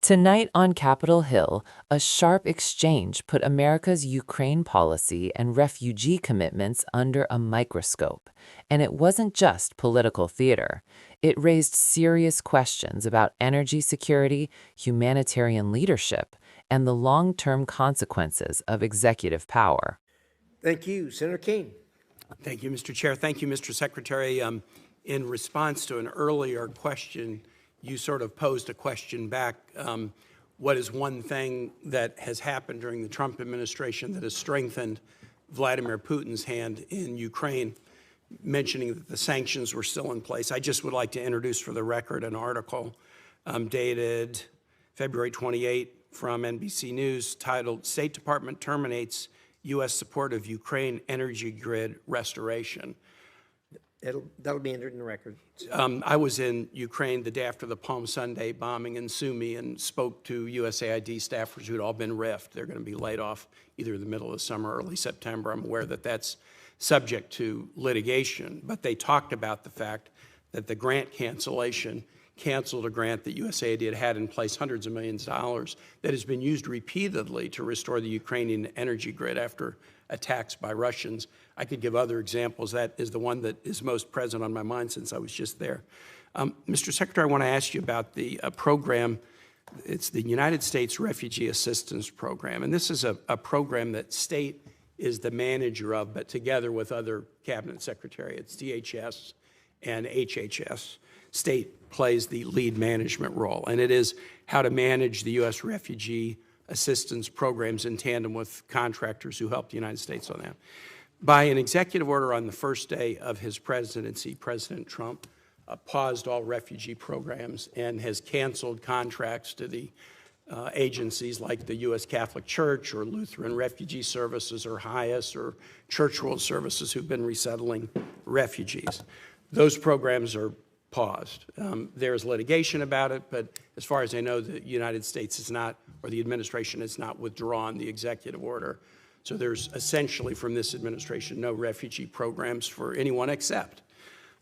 Tonight on Capitol Hill, a sharp exchange put America's Ukraine policy and refugee commitments under a microscope. And it wasn't just political theater. It raised serious questions about energy security, humanitarian leadership, and the long-term consequences of executive power. Thank you. Senator King. Thank you, Mr. Chair. Thank you, Mr. Secretary. In response to an earlier question, you sort of posed a question back. What is one thing that has happened during the Trump administration that has strengthened Vladimir Putin's hand in Ukraine, mentioning that the sanctions were still in place? I just would like to introduce for the record an article dated February 28 from NBC News titled, "State Department Terminates U.S. Support of Ukraine Energy Grid Restoration." That'll be entered in the record. I was in Ukraine the day after the Palm Sunday bombing in Sumy and spoke to USAID staffers who'd all been riffed. They're going to be laid off either in the middle of the summer or early September. I'm aware that that's subject to litigation, but they talked about the fact that the grant cancellation canceled a grant that USAID had in place, hundreds of millions of dollars, that has been used repeatedly to restore the Ukrainian energy grid after attacks by Russians. I could give other examples. That is the one that is most present on my mind since I was just there. Mr. Secretary, I want to ask you about the program. It's the United States Refugee Assistance Program, and this is a program that state is the manager of, but together with other cabinet secretariats, DHS and HHS, state plays the lead management role, and it is how to manage the U.S. refugee assistance programs in tandem with contractors who help the United States on that. By an executive order on the first day of his presidency, President Trump paused all refugee programs and has canceled contracts to the agencies like the U.S. Catholic Church or Lutheran Refugee Services or HIAS or Church World Services who've been resettling refugees. Those programs are paused. There's litigation about it, but as far as I know, the United States is not, or the administration has not withdrawn the executive order. So there's essentially from this administration no refugee programs for anyone except.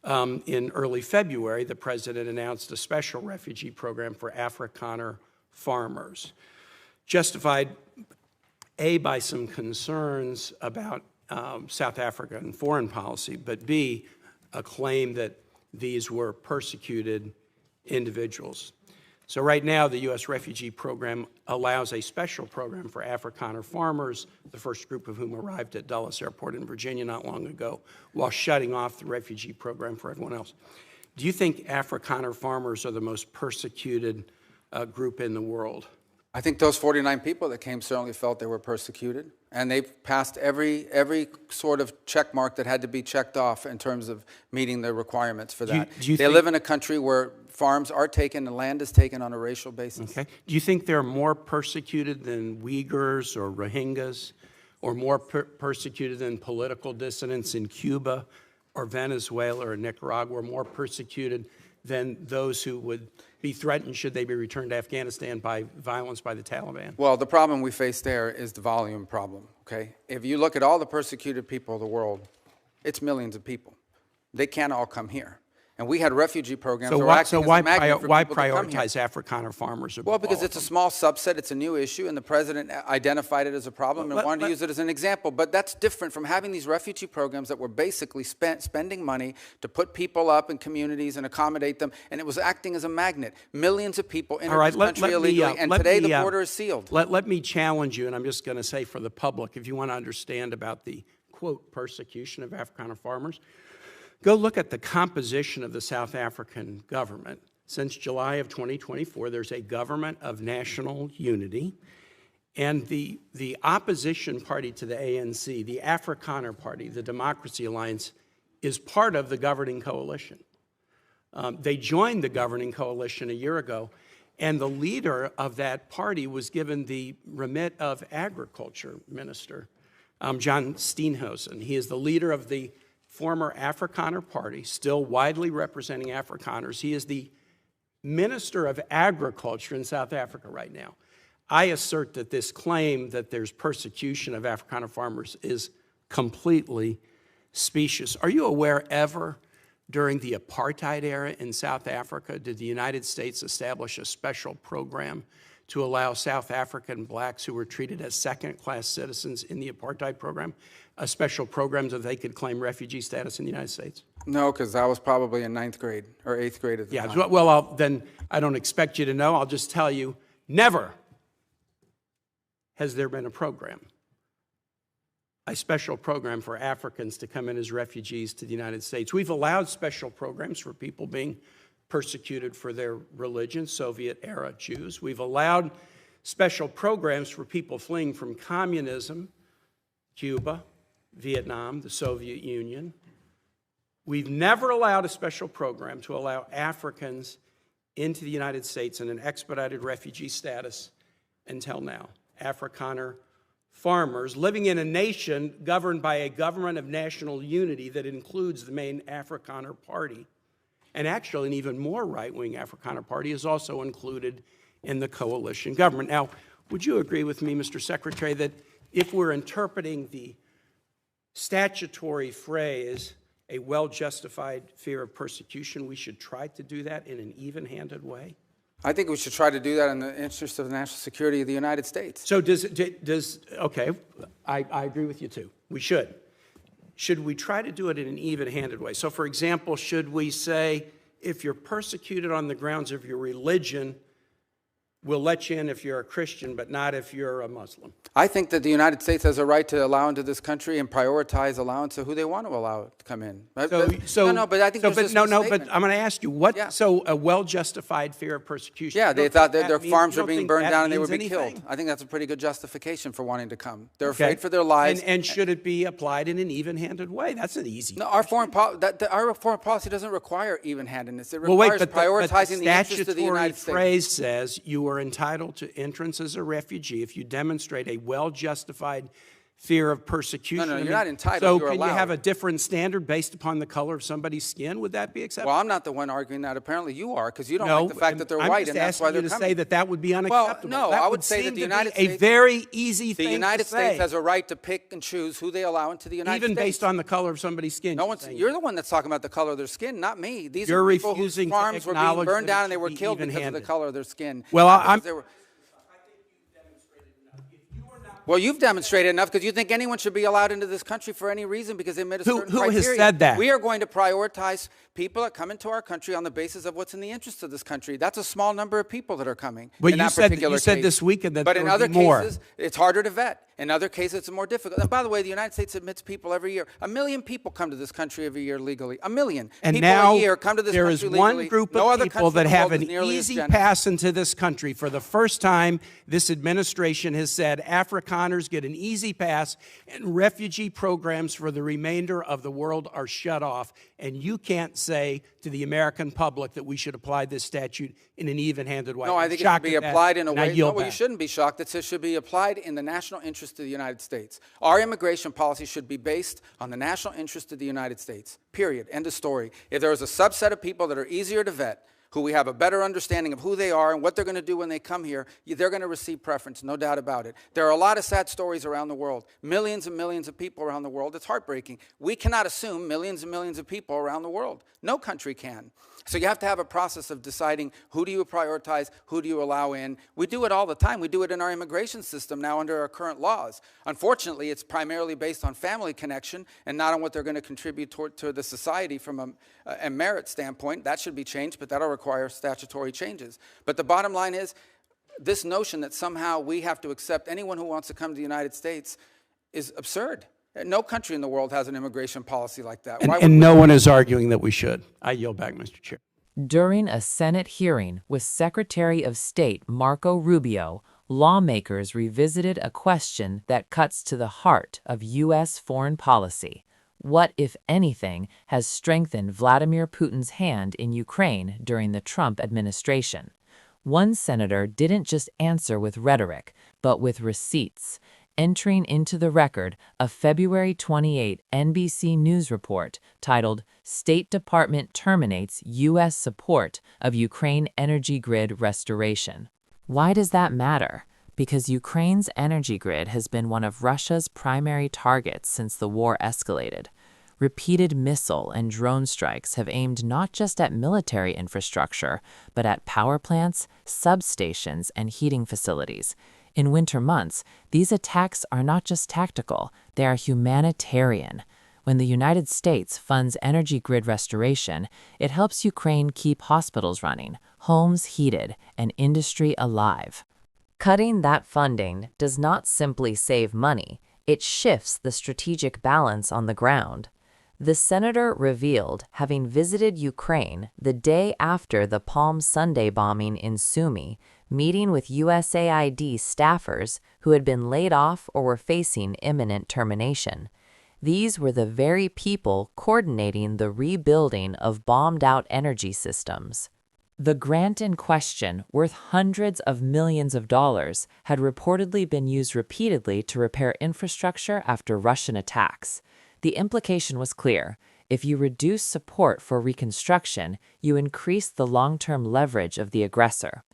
In early February, the president announced a special refugee program for Afrikaner farmers, justified A, by some concerns about South Africa and foreign policy, but B, a claim that these were persecuted individuals. So right now, the U.S. refugee program allows a special program for Afrikaner farmers, the first group of whom arrived at Dulles Airport in Virginia not long ago, while shutting off the refugee program for everyone else. Do you think Afrikaner farmers are the most persecuted group in the world? I think those 49 people that came certainly felt they were persecuted, and they've passed every sort of check mark that had to be checked off in terms of meeting the requirements for that. They live in a country where farms are taken and land is taken on a racial basis. Okay. Do you think they're more persecuted than Uyghurs or Rohingyas, or more persecuted than political dissidents in Cuba or Venezuela or Nicaragua, or more persecuted than those who would be threatened should they be returned to Afghanistan by violence by the Taliban? Well, the problem we face there is the volume problem, okay? If you look at all the persecuted people of the world, it's millions of people. They can't all come here. And we had refugee programs. So why prioritize Afrikaner farmers? Well, because it's a small subset, it's a new issue, and the president identified it as a problem and wanted to use it as an example. But that's different from having these refugee programs that were basically spending money to put people up in communities and accommodate them, and it was acting as a magnet. Millions of people in this country illegally, and today the border is sealed. Let me challenge you, and I'm just going to say for the public, if you want to understand about the, quote, persecution of Afrikaner farmers, go look at the composition of the South African government. Since July of 2024, there's a government of national unity, and the opposition party to the ANC, the Afrikaner Party, the Democracy Alliance, is part of the governing coalition. They joined the governing coalition a year ago, and the leader of that party was given the remit of Agriculture Minister, John Steenhuisen. He is the leader of the former Afrikaner Party, still widely representing Afrikaners. He is the Minister of Agriculture in South Africa right now. I assert that this claim that there's persecution of Afrikaner farmers is completely specious. Are you aware ever during the apartheid era in South Africa did the United States establish a special program to allow South African blacks who were treated as second-class citizens in the apartheid program a special program so they could claim refugee status in the United States? No, because I was probably in 9th grade or 8th grade at the time. Yeah, well, then I don't expect you to know. I'll just tell you, never has there been a special program for Africans to come in as refugees to the United States. We've allowed special programs for people being persecuted for their religion, Soviet-era Jews. We've allowed special programs for people fleeing from communism, Cuba, Vietnam, the Soviet Union. We've never allowed a special program to allow Africans into the United States in an expedited refugee status until now. Afrikaner farmers living in a nation governed by a government of national unity that includes the main Afrikaner party. And actually, an even more right-wing Afrikaner party is also included in the coalition government. Now, would you agree with me, Mr. Secretary, that if we're interpreting the statutory phrase, a well-justified fear of persecution, we should try to do that in an even-handed way? I think we should try to do that in the interest of the national security of the United States. So okay, I agree with you too. We should. Should we try to do it in an even-handed way? So, for example, should we say, if you're persecuted on the grounds of your religion, we'll let you in if you're a Christian, but not if you're a Muslim? I think that the United States has a right to allow into this country and prioritize allowance of who they want to allow to come in. But I think there's this but I'm misstatement. going to ask you, what? Yeah. So a well-justified fear of persecution? Yeah, they thought that their farms were being think burned that down and they would means be anything? killed. I think that's a pretty good justification for wanting to come. They're Okay. afraid for their lives. And should it be applied in an even-handed way? That's an easy. No, our foreign policy doesn't require even-handedness. It Well, wait, requires but prioritizing the interest of the United statutory States. phrase says you are entitled to entrance as a refugee if you demonstrate a well-justified fear of persecution. No, you're not entitled, So you're can you allowed. have a different standard based upon the color of somebody's skin? Would that be acceptable? Well, I'm not the one arguing that. Apparently you are, because you don't like the fact that they're I'm white, just and that's why asking they're you to coming. say that that would be unacceptable. no, That I would say that seem the to be United a States- very easy The thing United to say. States has a right to pick and choose who they allow into the United Even States. based on the color of somebody's skin. You're the one that's talking about the color of their skin, not me. These You're are people whose refusing to farms were being acknowledge burned that it down and they should were be killed because of the even-handed. color of their skin. Well, Not because I'm- they were- Well, you've demonstrated enough because you think anyone should be allowed into this country for any reason because they met a certain Who has criteria. said that? We are going to prioritize people that come into our country on the basis of what's in the interest of this country. That's a small number of people that are coming. But in you that said particular this case. weekend that but there in would other be more. cases, it's harder to vet. In other cases, it's more difficult. And by the way, the United States admits people every year. 1 million people come to this country every year legally. 1 million And people now a year come to this there country is legally. one group No of other people country in that the have world an is nearly as easy generous. pass into this country. For the first time, this administration has said Afrikaners get an easy pass and refugee programs for the remainder of the world are shut off. And you can't say to the American public that we should apply this statute in an even-handed way. No, I I'm think it shocked should be at that, applied in a and I way. No, yield well, you back. shouldn't be shocked. It should be applied in the national interest of the United States. Our immigration policy should be based on the national interest of the United States. Period. End of story. If there is a subset of people that are easier to vet, who we have a better understanding of who they are and what they're going to do when they come here, they're going to receive preference, no doubt about it. There are a lot of sad stories around the world. Millions and millions of people around the world. It's heartbreaking. We cannot assume millions and millions of people around the world. No country can. So you have to have a process of deciding who do you prioritize, who do you allow in. We do it all the time. We do it in our immigration system now under our current laws. Unfortunately, it's primarily based on family connection and not on what they're going to contribute to the society from a merit standpoint. That should be changed, but that'll require statutory changes. But the bottom line is this notion that somehow we have to accept anyone who wants to come to the United States is absurd. No country in the world has an immigration policy like that. And no one is arguing that we should. I yield back, Mr. Chair. During a Senate hearing with Secretary of State Marco Rubio, lawmakers revisited a question that cuts to the heart of U.S. foreign policy. What, if anything, has strengthened Vladimir Putin's hand in Ukraine during the Trump administration? One senator didn't just answer with rhetoric, but with receipts, entering into the record a February 28 NBC News report titled State Department Terminates U.S. Support of Ukraine Energy Grid Restoration. Why does that matter? Because Ukraine's energy grid has been one of Russia's primary targets since the war escalated. Repeated missile and drone strikes have aimed not just at military infrastructure, but at power plants, substations, and heating facilities. In winter months, these attacks are not just tactical, they are humanitarian. When the United States funds energy grid restoration, it helps Ukraine keep hospitals running, homes heated, and industry alive. Cutting that funding does not simply save money, it shifts the strategic balance on the ground. The senator revealed having visited Ukraine the day after the Palm Sunday bombing in Sumy, meeting with USAID staffers who had been laid off or were facing imminent termination. These were the very people coordinating the rebuilding of bombed-out energy systems. The grant in question, worth hundreds of millions of dollars, had reportedly been used repeatedly to repair infrastructure after Russian attacks. The implication was clear. If you reduce support for reconstruction, you increase the long-term leverage of the aggressor.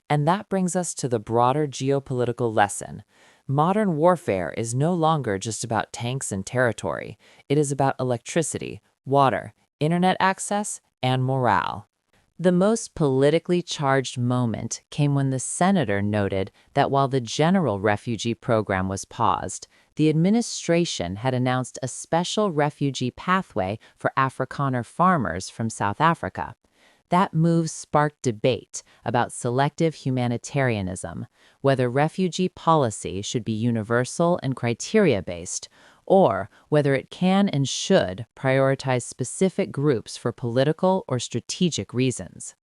And that brings us to the broader geopolitical lesson. Modern warfare is no longer just about tanks and territory. It is about electricity, water, internet access, and morale. The most politically charged moment came when the senator noted that while the general refugee program was paused, the administration had announced a special refugee pathway for Afrikaner farmers from South Africa. That move sparked debate about selective humanitarianism, whether refugee policy should be universal and criteria-based, or whether it can and should prioritize specific groups for political or strategic reasons.